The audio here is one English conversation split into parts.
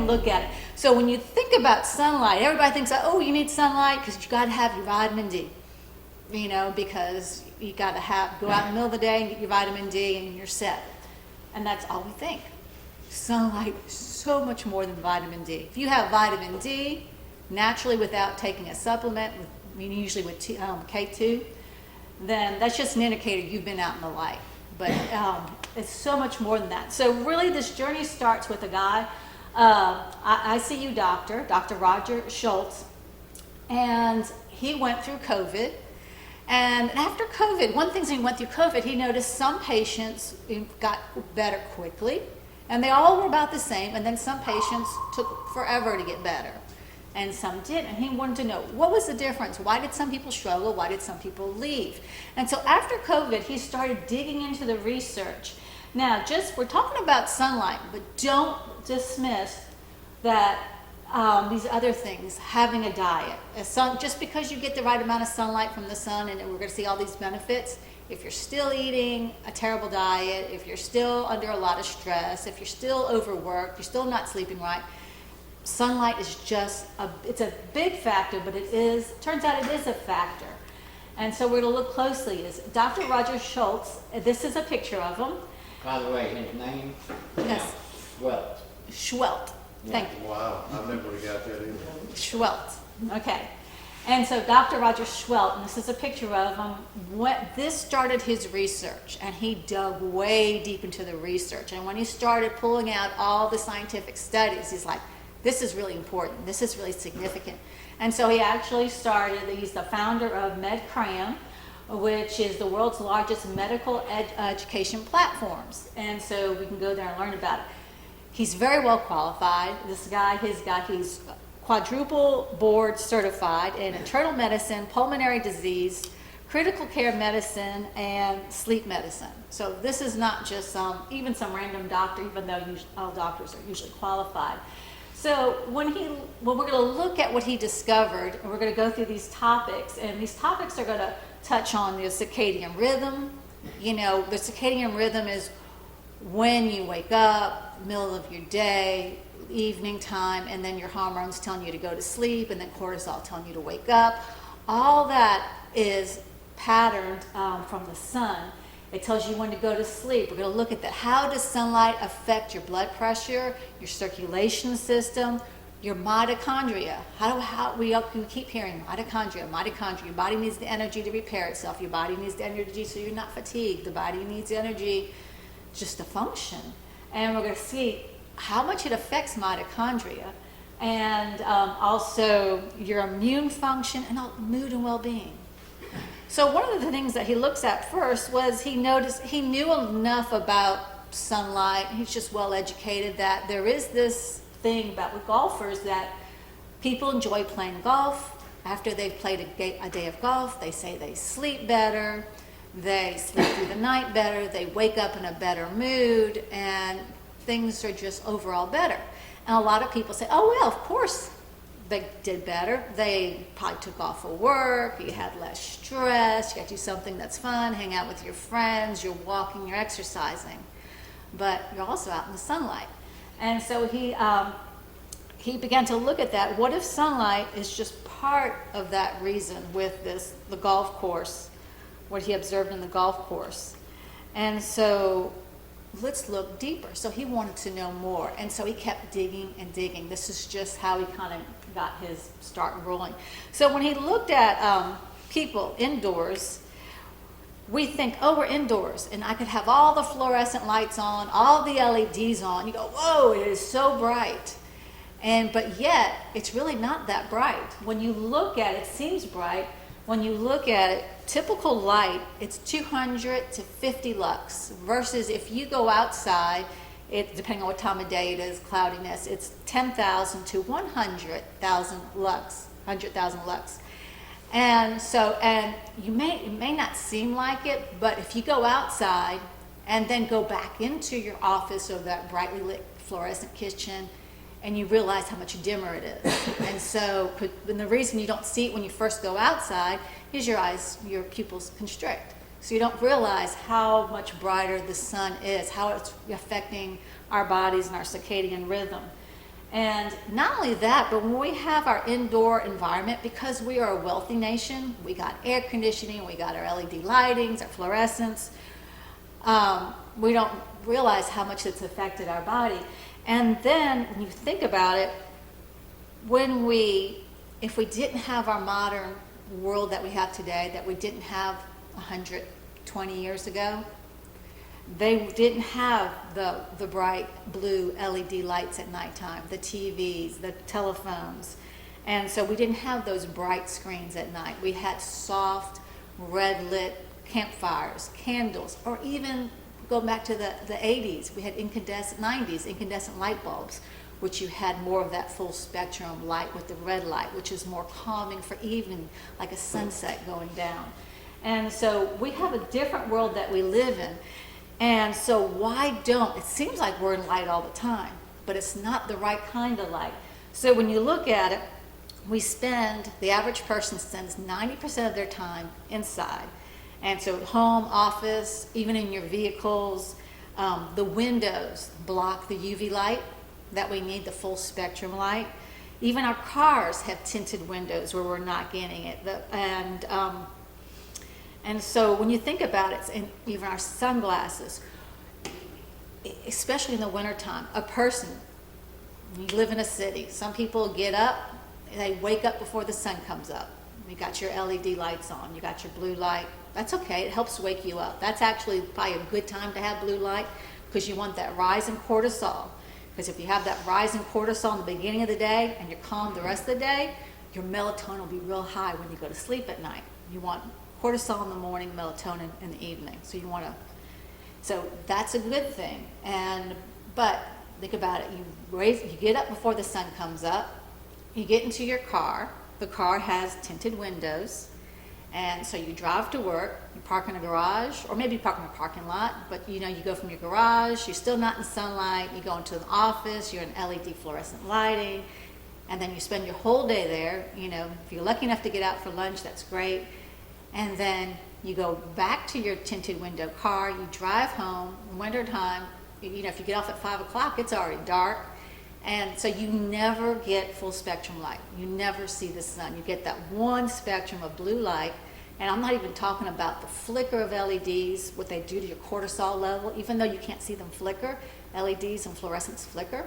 and look at it. So when you think about sunlight, everybody thinks, oh, you need sunlight because you got to have your vitamin D, you know, because you got to go out in the middle of the day and get your vitamin D and you're set. And that's all we think. Sunlight is so much more than vitamin D. If you have vitamin D naturally without taking a supplement, usually with K2, then that's just an indicator you've been out in the light. But it's so much more than that. So really this journey starts with a guy, ICU doctor, Dr. Roger Schultz, and he went through COVID. And after COVID, one thing he went through COVID, he noticed some patients got better quickly, and they all were about the same, and then some patients took forever to get better, and some didn't. And he wanted to know, what was the difference? Why did some people struggle? Why did some people leave? And so after COVID, he started digging into the research. Now, we're talking about sunlight, but don't dismiss that these other things, having a diet. Just because you get the right amount of sunlight from the sun and we're going to see all these benefits, if you're still eating a terrible diet, if you're still under a lot of stress, if you're still overworked, you're still not sleeping right, sunlight is it's a big factor, but turns out it is a factor. And so we're going to look closely. Is Dr. Roger Schultz, this is a picture of him. By the way, his name? Yes. Schwelt. Schwelt. Thank you. Wow, I never would have got that either. Schwelt. Okay. And so Dr. Roger Schwelt, and this is a picture of him, this started his research, and he dug way deep into the research. And when he started pulling out all the scientific studies, he's like, this is really important. This is really significant. And so he actually he's the founder of MedCram, which is the world's largest medical education platforms. And so we can go there and learn about it. He's very well qualified. He's quadruple board certified in internal medicine, pulmonary disease, critical care medicine, and sleep medicine. So this is not just even some random doctor, even though all doctors are usually qualified. So when we're going to look at what he discovered, and we're going to go through these topics, and these topics are going to touch on the circadian rhythm. You know, the circadian rhythm is when you wake up, middle of your day, evening time, and then your hormones telling you to go to sleep, and then cortisol telling you to wake up. All that is patterned from the sun. It tells you when to go to sleep. We're going to look at that. How does sunlight affect your blood pressure, your circulation system, your mitochondria? We keep hearing mitochondria. Your body needs the energy to repair itself. Your body needs the energy so you're not fatigued. The body needs energy just to function. And we're going to see how much it affects mitochondria, and also your immune function and mood and well-being. So one of the things that he looks at first was he knew enough about sunlight. He's just well educated that there is this thing about with golfers that people enjoy playing golf. After they've played a day of golf, they say they sleep better, they sleep through the night better, they wake up in a better mood, and things are just overall better. And a lot of people say, oh, well, of course they did better. They probably took off of work, you had less stress, you got to do something that's fun, hang out with your friends, you're walking, you're exercising. But you're also out in the sunlight. And so he began to look at that. What if sunlight is just part of that reason with the golf course, what he observed in the golf course? And so let's look deeper. So he wanted to know more. And so he kept digging and digging. This is just how he kind of got his start rolling. So when he looked at people indoors, we think, oh, we're indoors, and I could have all the fluorescent lights on, all the LEDs on. You go, whoa, it is so bright. But yet, it's really not that bright. When you look at it, it seems bright. When you look at it, typical light, it's 200 to 50 lux, versus if you go outside, depending on what time of day it is, cloudiness, it's 10,000 to 100,000 lux, 100,000 lux. And so, it may not seem like it, but if you go outside and then go back into your office or that brightly lit fluorescent kitchen, and you realize how much dimmer it is. And the reason you don't see it when you first go outside is your pupils constrict. So you don't realize how much brighter the sun is, how it's affecting our bodies and our circadian rhythm. And not only that, but when we have our indoor environment, because we are a wealthy nation, we got air conditioning, we got our LED lightings, our fluorescents, we don't realize how much it's affected our body. And then when you think about it, if we didn't have our modern world that we have today, that we didn't have 120 years ago, they didn't have the bright blue LED lights at nighttime, the TVs, the telephones. And so we didn't have those bright screens at night. We had soft, red lit campfires, candles, or even going back to the 80s, we had incandescent light bulbs, which you had more of that full spectrum light with the red light, which is more calming for evening, like a sunset going down. And so we have a different world that we live in. And so it seems like we're in light all the time, but it's not the right kind of light. So when you look at it, the average person spends 90% of their time inside. And so home, office, even in your vehicles, the windows block the UV light that we need, the full spectrum light. Even our cars have tinted windows where we're not getting it. And so when you think about it, and even our sunglasses, especially in the wintertime, you live in a city, some people get up, they wake up before the sun comes up. You got your LED lights on, you got your blue light. That's okay, it helps wake you up. That's actually probably a good time to have blue light because you want that rise in cortisol. Because if you have that rise in cortisol in the beginning of the day and you're calm the rest of the day, your melatonin will be real high when you go to sleep at night. You want cortisol in the morning, melatonin in the evening. So that's a good thing. But think about it. You get up before the sun comes up. You get into your car. The car has tinted windows. And so you drive to work, you park in a garage, or maybe you park in a parking lot, but you go from your garage, you're still not in sunlight, you go into an office, you're in LED fluorescent lighting, and then you spend your whole day there. If you're lucky enough to get out for lunch, that's great. And then you go back to your tinted window car, you drive home, in winter time, if you get off at 5 o'clock, it's already dark. And so you never get full spectrum light. You never see the sun. You get that one spectrum of blue light. And I'm not even talking about the flicker of LEDs, what they do to your cortisol level. Even though you can't see them flicker, LEDs and fluorescents flicker.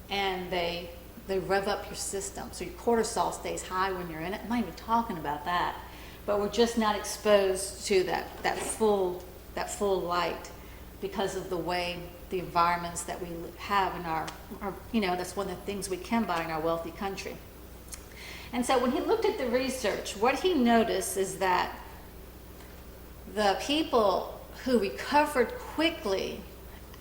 And they rev up your system. So your cortisol stays high when you're in it. I'm not even talking about that. But we're just not exposed to that full light because of the way the environments that we have in our that's one of the things we can buy in our wealthy country. And so when he looked at the research, what he noticed is that the people who recovered quickly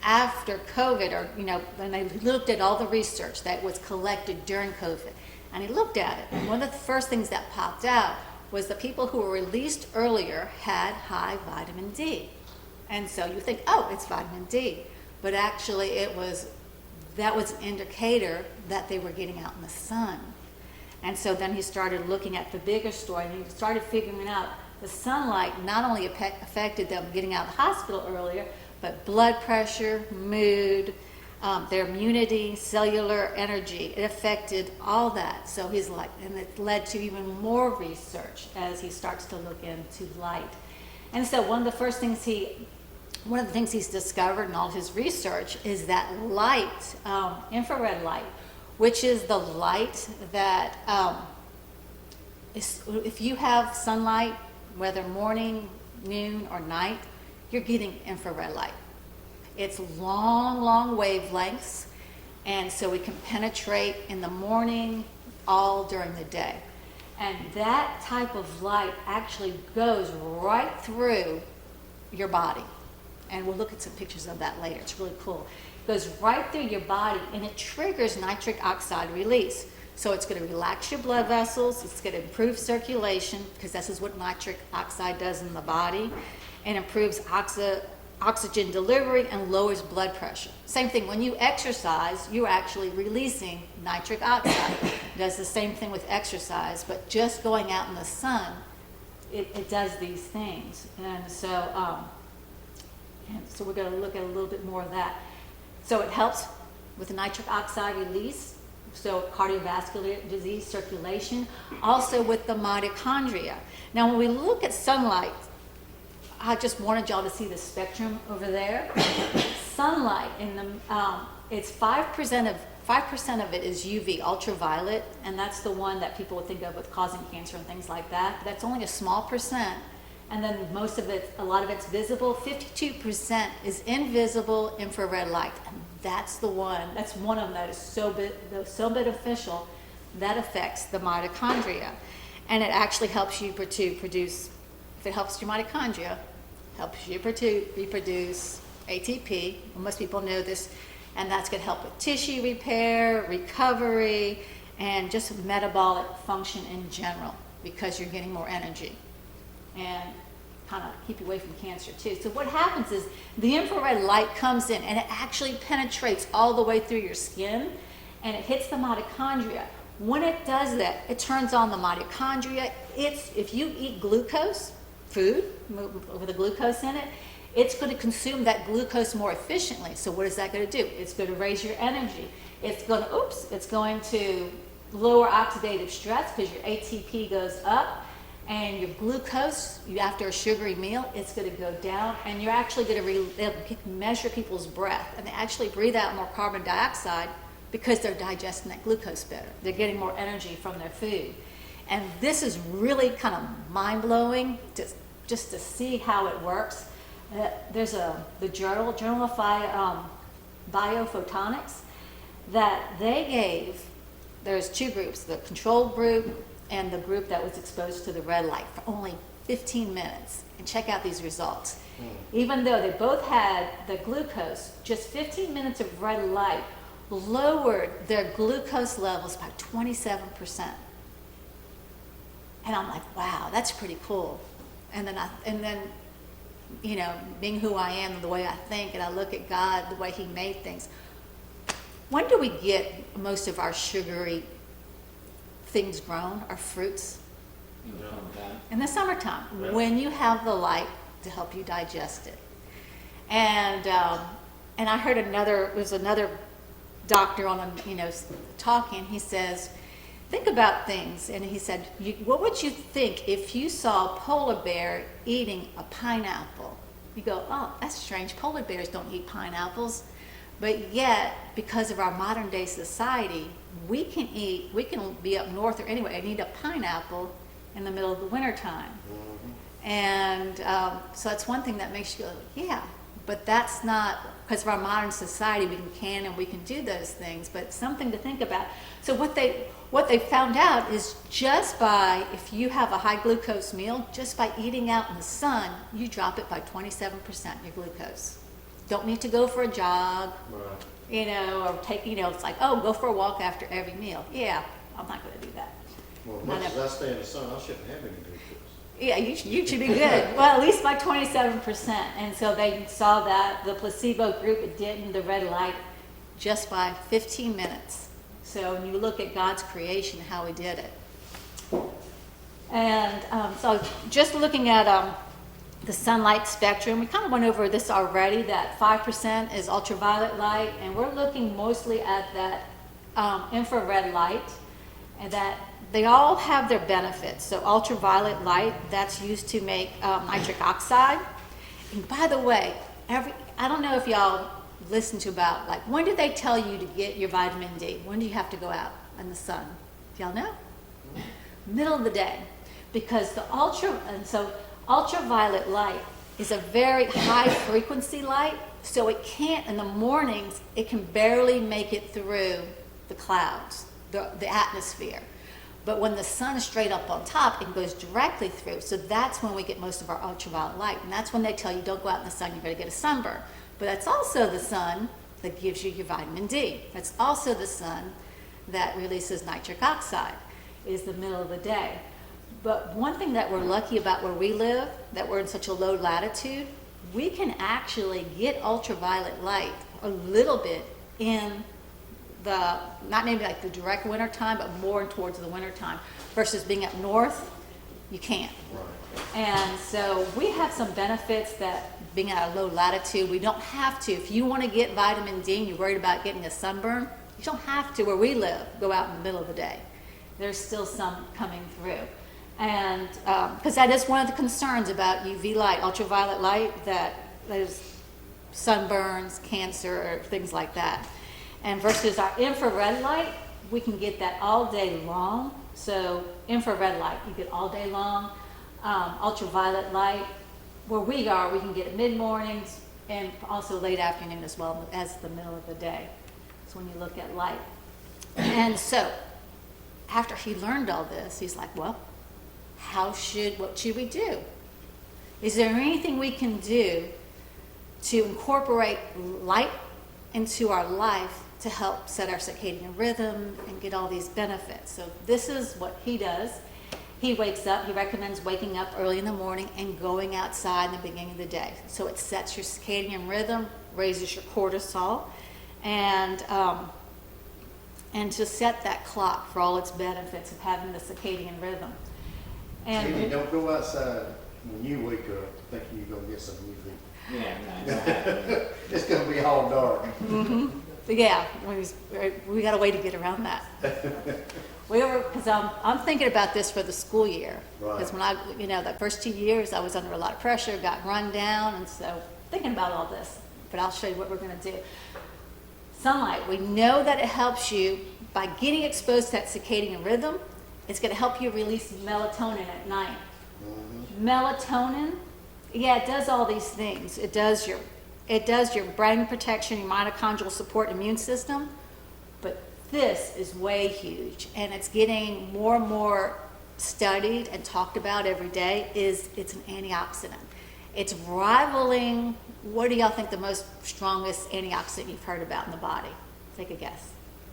after COVID, when they looked at all the research that was collected during COVID, and he looked at it, and one of the first things that popped out was the people who were released earlier had high vitamin D. And so you think, oh, it's vitamin D. But actually that was an indicator that they were getting out in the sun. And so then he started looking at the bigger story, and he started figuring out the sunlight not only affected them getting out of the hospital earlier, but blood pressure, mood, their immunity, cellular energy. It affected all that. So and it led to even more research as he starts to look into light. And so one of the things he's discovered in all his research is that light, infrared light, which is the light that if you have sunlight, whether morning, noon, or night, you're getting infrared light. It's long wavelengths, and so we can penetrate in the morning, all during the day. And that type of light actually goes right through your body. And we'll look at some pictures of that later. It's really cool. It goes right through your body, and it triggers nitric oxide release. So it's going to relax your blood vessels. It's going to improve circulation, because this is what nitric oxide does in the body, and improves oxygen delivery and lowers blood pressure. Same thing, when you exercise, you're actually releasing nitric oxide. It does the same thing with exercise, but just going out in the sun, it does these things. And so we're going to look at a little bit more of that. So it helps with the nitric oxide release, so cardiovascular disease, circulation, also with the mitochondria. Now, when we look at sunlight, I just wanted y'all to see the spectrum over there. Sunlight in the it's 5% of it is UV, ultraviolet, and that's the one that people would think of with causing cancer and things like that. That's only a small percent, and then most of it, a lot of it's visible. 52% is invisible infrared light, and that's the one. That's one of them that is so beneficial that affects the mitochondria, and it actually helps you to produce. If it helps your mitochondria, helps you reproduce ATP. Most people know this, and that's going to help with tissue repair, recovery, and just metabolic function in general because you're getting more energy and kind of keep you away from cancer too. So what happens is the infrared light comes in and it actually penetrates all the way through your skin and it hits the mitochondria. When it does that, it turns on the mitochondria. If you eat glucose, food with the glucose in it, it's going to consume that glucose more efficiently. So what is that going to do? It's going to raise your energy. It's going to lower oxidative stress because your ATP goes up, and your glucose, after a sugary meal, it's going to go down, and you're actually going to measure people's breath, and they actually breathe out more carbon dioxide because they're digesting that glucose better. They're getting more energy from their food. And this is really kind of mind-blowing just to see how it works. There's the Journal of Biophotonics that they gave. There's two groups, the control group and the group that was exposed to the red light for only 15 minutes. And check out these results. Even though they both had the glucose, just 15 minutes of red light lowered their glucose levels by 27%. And I'm like, wow, that's pretty cool. And then, you know, being who I am, the way I think, and I look at God, the way He made things. When do we get most of our sugary things grown, our fruits? In the summertime, Yeah. when you have the light to help you digest it. And I heard another doctor on talking. He says, think about things, and he said, what would you think if you saw a polar bear eating a pineapple? You go, oh, that's strange. Polar bears don't eat pineapples. But yet, because of our modern day society, we can be up north or anywhere and eat a pineapple in the middle of the winter time. And so that's one thing that makes you go, yeah, but that's not, because of our modern society, we can and we can do those things, but something to think about. So what they found out is just by, if you have a high glucose meal, just by eating out in the sun, you drop it by 27%, your glucose. Don't need to go for a jog, Right. or take, it's like, oh, go for a walk after every meal. Yeah, I'm not going to do that. Well, as much as I stay in the sun, I shouldn't have any glucose. Yeah, you should be good. Well, at least by 27%. And so they saw that the placebo group didn't, the red light, just by 15 minutes. So when you look at God's creation, how He did it. And so just looking at the sunlight spectrum, we kind of went over this already, that 5% is ultraviolet light, and we're looking mostly at that infrared light, and that they all have their benefits. So ultraviolet light, that's used to make nitric oxide. And by the way, I don't know if y'all listen to about, like, when do they tell you to get your vitamin D? When do you have to go out in the sun? Do y'all know? Middle of the day. Because ultraviolet light is a very high frequency light, so it can't, in the mornings, it can barely make it through the clouds, the atmosphere. But when the sun is straight up on top, it goes directly through. So that's when we get most of our ultraviolet light. And that's when they tell you, don't go out in the sun, you're going to get a sunburn. But that's also the sun that gives you your vitamin D. That's also the sun that releases nitric oxide, is the middle of the day. But one thing that we're lucky about where we live, that we're in such a low latitude, we can actually get ultraviolet light a little bit in the, not maybe like the direct winter time, but more towards the winter time, versus being up north, you can't. Right. And so we have some benefits that being at a low latitude, we don't have to. If you want to get vitamin D and you're worried about getting a sunburn, You don't have to, where we live, go out in the middle of the day. There's still some coming through. And, because that is one of the concerns about UV light, ultraviolet light, that there's sunburns, cancer, things like that. And versus our infrared light, we can get that all day long. So infrared light, you get all day long. Ultraviolet light, where we are, we can get it mid-mornings and also late afternoon as well as the middle of the day. So when you look at light. And so after he learned all this, he's like, well, what should we do? Is there anything we can do to incorporate light into our life to help set our circadian rhythm and get all these benefits? So this is what he does. He wakes up, he recommends waking up early in the morning and going outside in the beginning of the day. So it sets your circadian rhythm, raises your cortisol, and to set that clock for all its benefits of having the circadian rhythm. And Jamie, don't go outside when you wake up thinking you're gonna get some UV. Yeah, no. It's gonna be all dark. yeah, we got a way to get around that. Because I'm thinking about this for the school year. Because Right. when the first 2 years, I was under a lot of pressure, got run down, and so thinking about all this. But I'll show you what we're going to do. Sunlight, we know that it helps you by getting exposed to that circadian rhythm. It's going to help you release melatonin at night. Melatonin, yeah, it does all these things. It does your brain protection, your mitochondrial support, immune system. But this is way huge, and it's getting more and more studied and talked about every day. It's an antioxidant. It's rivaling, what do y'all think the most strongest antioxidant you've heard about in the body? Take a guess.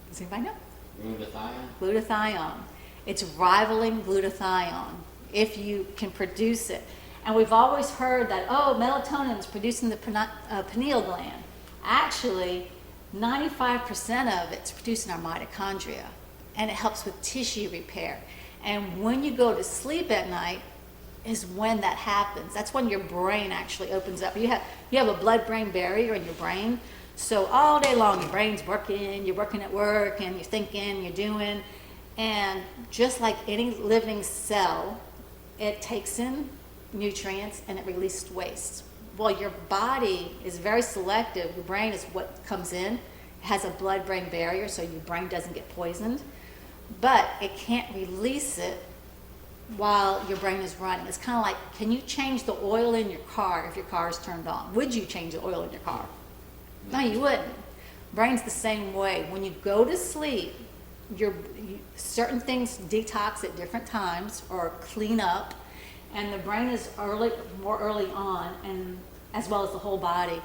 Does anybody know? Glutathione? Glutathione. It's rivaling glutathione if you can produce it. And we've always heard that, melatonin is producing the pineal gland. Actually, 95% of it's producing our mitochondria, and it helps with tissue repair. And when you go to sleep at night is when that happens. That's when your brain actually opens up. You have a blood-brain barrier in your brain, so all day long your brain's working, you're working at work, and you're thinking, you're doing, and just like any living cell, it takes in nutrients and it releases waste. Well, your body is very selective. Your brain is what comes in. It has a blood-brain barrier, so your brain doesn't get poisoned. But it can't release it while your brain is running. It's kind of like, can you change the oil in your car if your car is turned on? Would you change the oil in your car? No, you wouldn't. Brain's the same way. When you go to sleep, certain things detox at different times or clean up. And the brain is more early on, and as well as the whole body.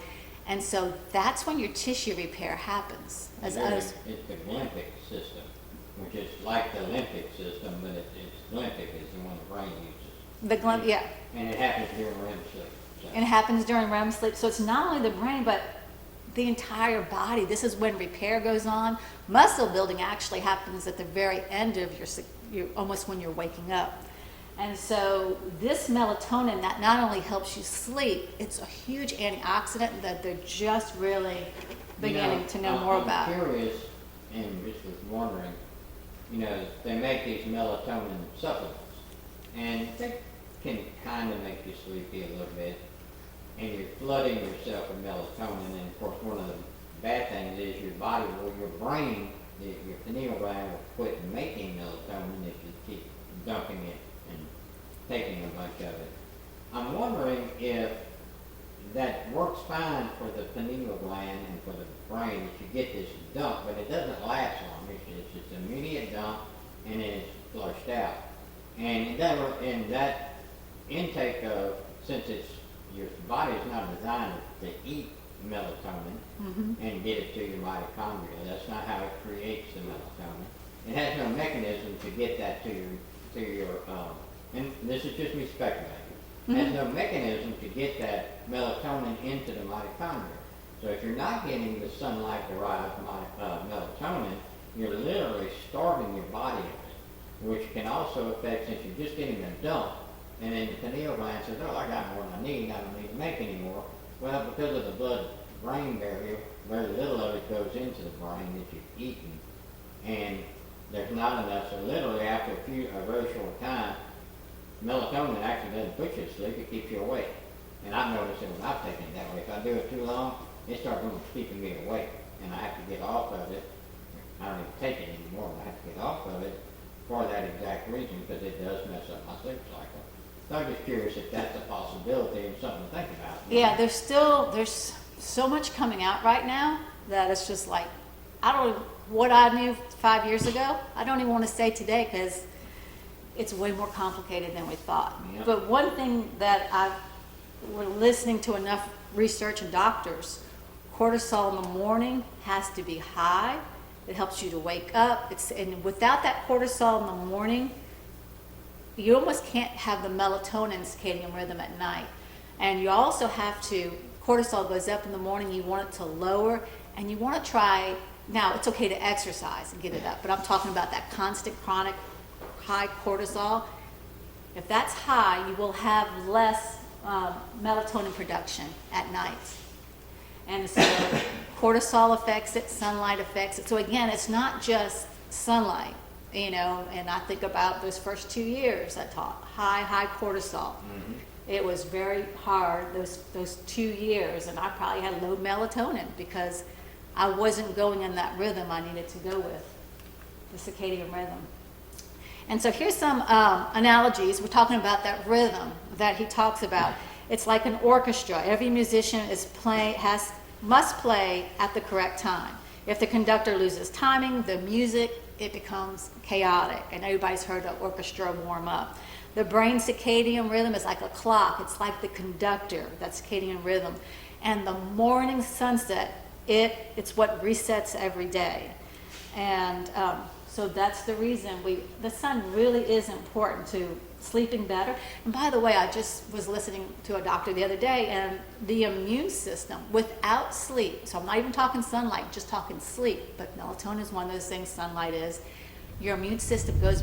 And so that's when your tissue repair happens. It's the glymphic system, which is like the Olympic system, but it's glymphic is the one the brain uses. Yeah. And it happens during REM sleep. So. And it happens during REM sleep. So it's not only the brain, but the entire body. This is when repair goes on. Muscle building actually happens at the very end of almost when you're waking up. And so this melatonin that not only helps you sleep, it's a huge antioxidant that they're just really beginning to know more about. I'm curious, and just was wondering, they make these melatonin supplements, and they can kind of make you sleepy a little bit, and you're flooding yourself with melatonin, and of course one of the bad things is your body, or your brain, your pineal gland will quit making melatonin if you keep dumping it and taking a bunch of it. I'm wondering if that works fine for the pineal gland and for the brain, that you get this dump, but it doesn't last long. It's just an immediate dump, and then it's flushed out. And that intake of, since your body is not designed to eat melatonin and get it to your mitochondria. That's not how it creates the melatonin. It has no mechanism to get that to your and this is just me speculating. It has no mechanism to get that melatonin into the mitochondria. So if you're not getting the sunlight-derived melatonin, you're literally starving your body of it, which can also affect, since you're just getting a dump, and then the pineal gland says, I got more than I need, I don't need to make any more. Well, because of the brain barrier, very little of it goes into the brain that you've eaten. And there's not enough, so literally after a very short time, melatonin actually doesn't put you to sleep, it keeps you awake. And I've noticed it when I've taken it that way. If I do it too long, it starts keeping me awake, and I have to get off of it. I don't even take it anymore, but I have to get off of it for that exact reason, because it does mess up my sleep cycle. So I'm just curious if that's a possibility and something to think about. Yeah, there's so much coming out right now that it's just like, I don't know what I knew 5 years ago. I don't even want to say today because it's way more complicated than we thought. Yeah. But one thing that we're listening to enough research and doctors, cortisol in the morning has to be high. It helps you to wake up. And without that cortisol in the morning, you almost can't have the melatonin circadian rhythm at night. And you also have to, cortisol goes up in the morning, you want it to lower, and you want to try, now it's okay to exercise and get it up, but I'm talking about that constant chronic high cortisol. If that's high, you will have less melatonin production at night. And so cortisol affects it, sunlight affects it. So again, it's not just sunlight, you know, and I think about those first 2 years I taught, high cortisol. Mm-hmm. It was very hard, those 2 years, and I probably had low melatonin because I wasn't going in that rhythm I needed to go with, the circadian rhythm. And so here's some analogies. We're talking about that rhythm that he talks about. It's like an orchestra. Every musician must play at the correct time. If the conductor loses timing, the music, it becomes chaotic. And everybody's heard the orchestra warm up. The brain circadian rhythm is like a clock. It's like the conductor, that circadian rhythm. And the morning sunset, it's what resets every day. And so that's the reason the sun really is important to sleeping better. And by the way, I just was listening to a doctor the other day, and the immune system without sleep, so I'm not even talking sunlight, just talking sleep, but melatonin is one of those things sunlight is, your immune system goes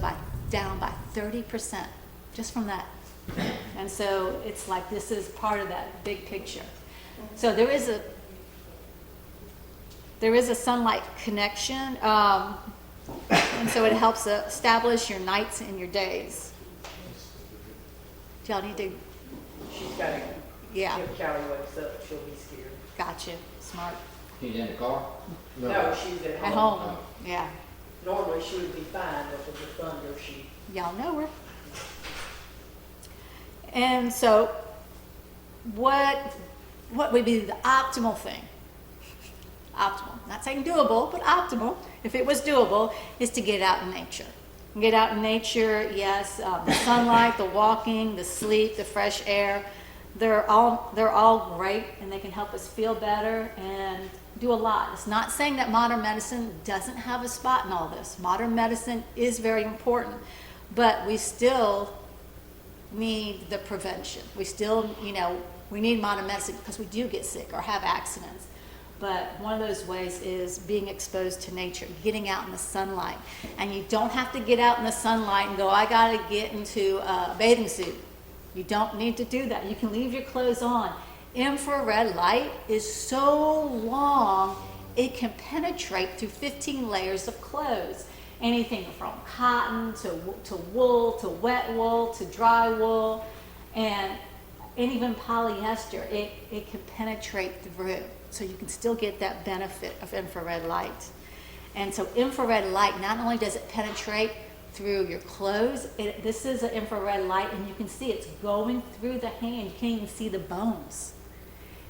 down by 30% just from that. And so it's like this is part of that big picture. So there is a sunlight connection, and so it helps establish your nights and your days. Do y'all need to? She's got to, Yeah, if Callie wakes up, she'll be scared. gotcha, smart. She's in the car? No, she's at At home. home, yeah. Normally she would be fine, but with the thunder, Y'all know her. And so, what would be the optimal thing? Optimal, not saying doable, but optimal, if it was doable, is to get out in nature. Get out in nature, yes, the sunlight, the walking, the sleep, the fresh air, they're all great, and they can help us feel better and do a lot. It's not saying that modern medicine doesn't have a spot in all this. Modern medicine is very important, but we still need the prevention. We still, we need modern medicine because we do get sick or have accidents. But one of those ways is being exposed to nature, getting out in the sunlight. And you don't have to get out in the sunlight and go, I got to get into a bathing suit. You don't need to do that. You can leave your clothes on. Infrared light is so long, it can penetrate through 15 layers of clothes. Anything from cotton to wool, to wet wool, to dry wool, and even polyester, it can penetrate through. So you can still get that benefit of infrared light. And so infrared light, not only does it penetrate through your clothes, this is an infrared light, and you can see it's going through the hand. You can't even see the bones.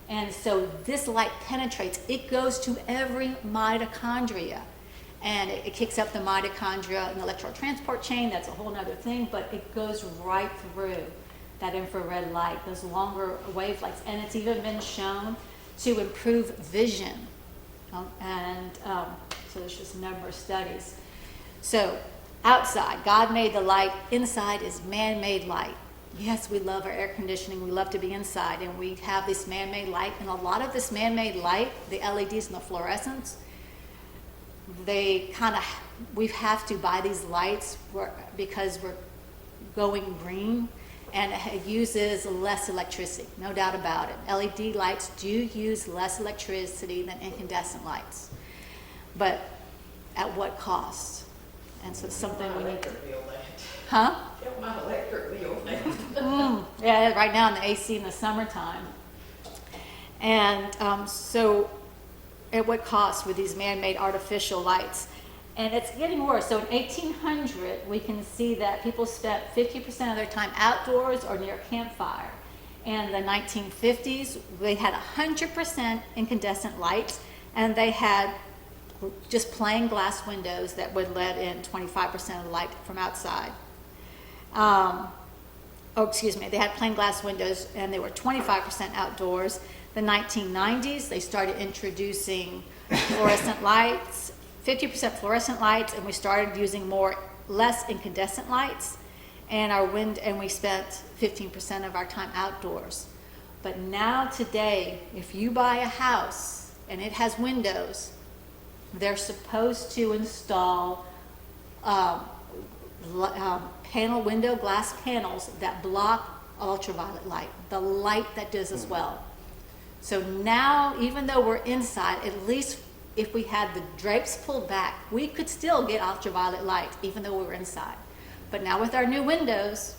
And so this light penetrates. It goes to every mitochondria. And it kicks up the mitochondria and the electron transport chain. That's a whole other thing, but it goes right through that infrared light, those longer wavelengths. And it's even been shown to improve vision. So there's just a number of studies. So outside, God made the light. Inside is man-made light. Yes, we love our air conditioning. We love to be inside, and we have this man-made light. And a lot of this man-made light, the LEDs and the fluorescents, we have to buy these lights because we're going green. and it uses less electricity, no doubt about it. LED lights do use less electricity than incandescent lights, but at what cost? And so it's something we need to, Electric bill that. huh? Get my electric bill that. Yeah, right now in the AC in the summertime. And so at what cost with these man-made artificial lights? And it's getting worse. So in 1800, we can see that people spent 50% of their time outdoors or near a campfire. In the 1950s, they had 100% incandescent lights, and they had just plain glass windows that would let in 25% of the light from outside. They had plain glass windows, and they were 25% outdoors. The 1990s, they started introducing fluorescent lights, 50% fluorescent lights, and we started using less incandescent lights, and we spent 15% of our time outdoors. But now today, if you buy a house and it has windows, they're supposed to install window glass panels that block ultraviolet light, the light that does as well. So now, even though we're inside, at least if we had the drapes pulled back, we could still get ultraviolet light, even though we were inside. But now with our new windows,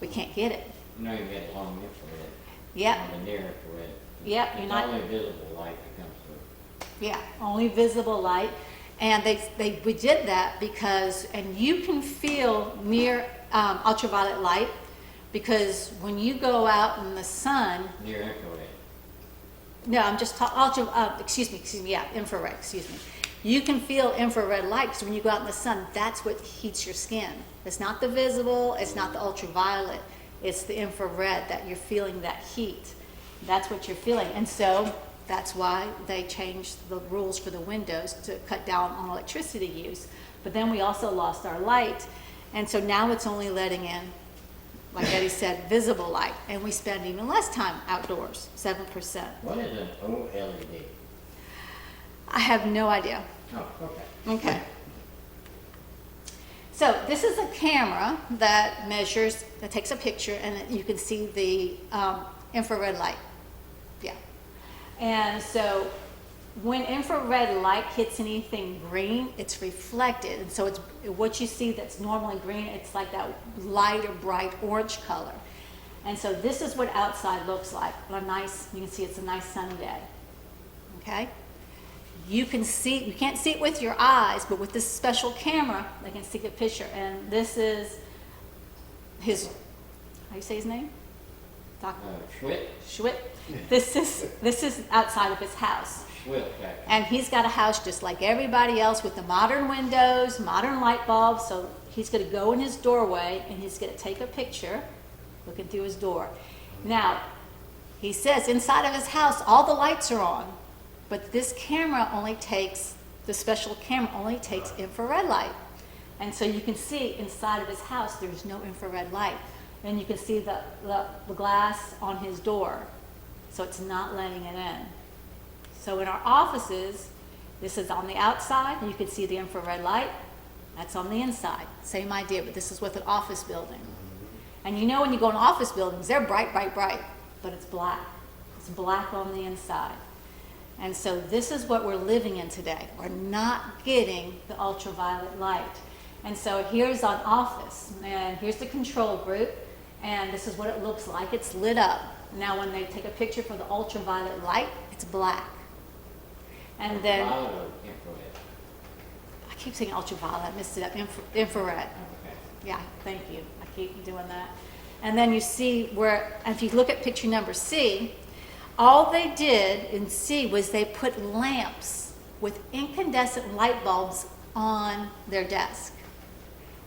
we can't get it. You know, you get long infrared. Yep. On the near infrared. Yep, you're It's not- only visible light that comes through. Yeah, only visible light. And we did that because, and you can feel near ultraviolet light, because when you go out in the sun, Near infrared. no, I'm just talking, infrared, You can feel infrared light, because when you go out in the sun, that's what heats your skin. It's not the visible, it's not the ultraviolet, it's the infrared that you're feeling, that heat. That's what you're feeling. And so that's why they changed the rules for the windows to cut down on electricity use. But then we also lost our light, and so now it's only letting in, like Eddie said, visible light, and we spend even less time outdoors, 7%. What is an OLED? I have no idea. Oh, okay. Okay. So this is a camera that measures, that takes a picture, and you can see the infrared light. Yeah. And so when infrared light hits anything green, it's reflected. And so it's what you see that's normally green, it's like that light or bright orange color. And so this is what outside looks like on you can see it's a nice sunny day. Okay? You can't see it with your eyes, but with this special camera, they can see the picture. And this is how do you say his name? Schwitt? Schwitt. This is outside of his house. Schwitt, okay. And he's got a house just like everybody else with the modern windows, modern light bulbs. So he's going to go in his doorway and he's going to take a picture looking through his door. Now, he says inside of his house, all the lights are on, but this camera the special camera only takes infrared light. And so you can see inside of his house, there's no infrared light. And you can see the glass on his door. So it's not letting it in. So in our offices, this is on the outside, you can see the infrared light. That's on the inside. Same idea, but this is with an office building. And you know when you go in office buildings, they're bright, bright, bright, but it's black. It's black on the inside. And so this is what we're living in today. We're not getting the ultraviolet light. And so here's an office, and here's the control group, and this is what it looks like. It's lit up. Now when they take a picture for the ultraviolet light, it's black. And then, Violet or infrared? I keep saying ultraviolet, I missed it up, infrared. Okay. Yeah, thank you. I keep doing that. And then you see where, if you look at picture number C, all they did in C was they put lamps with incandescent light bulbs on their desk.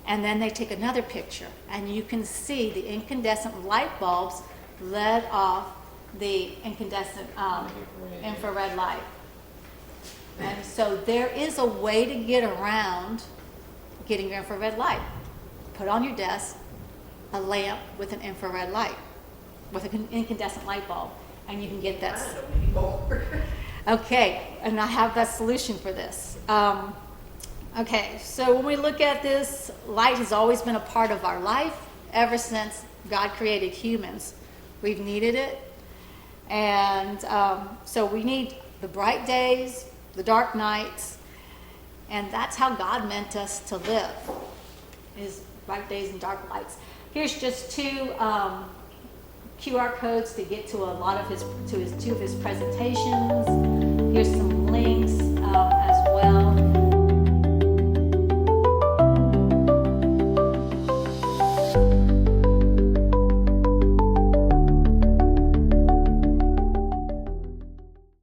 And then they take another picture, and you can see the incandescent light bulbs let off the incandescent infrared light. And so there is a way to get around getting your infrared light. Put on your desk a lamp with an infrared light, with an incandescent light bulb, and you can get that. I don't anymore. Okay, and I have that solution for this. Okay, so when we look at this, light has always been a part of our life ever since God created humans. We've needed it. And so we need the bright days, the dark nights, and that's how God meant us to live, is bright days and dark nights. Here's just two QR codes to get to a lot of two of his presentations. Here's some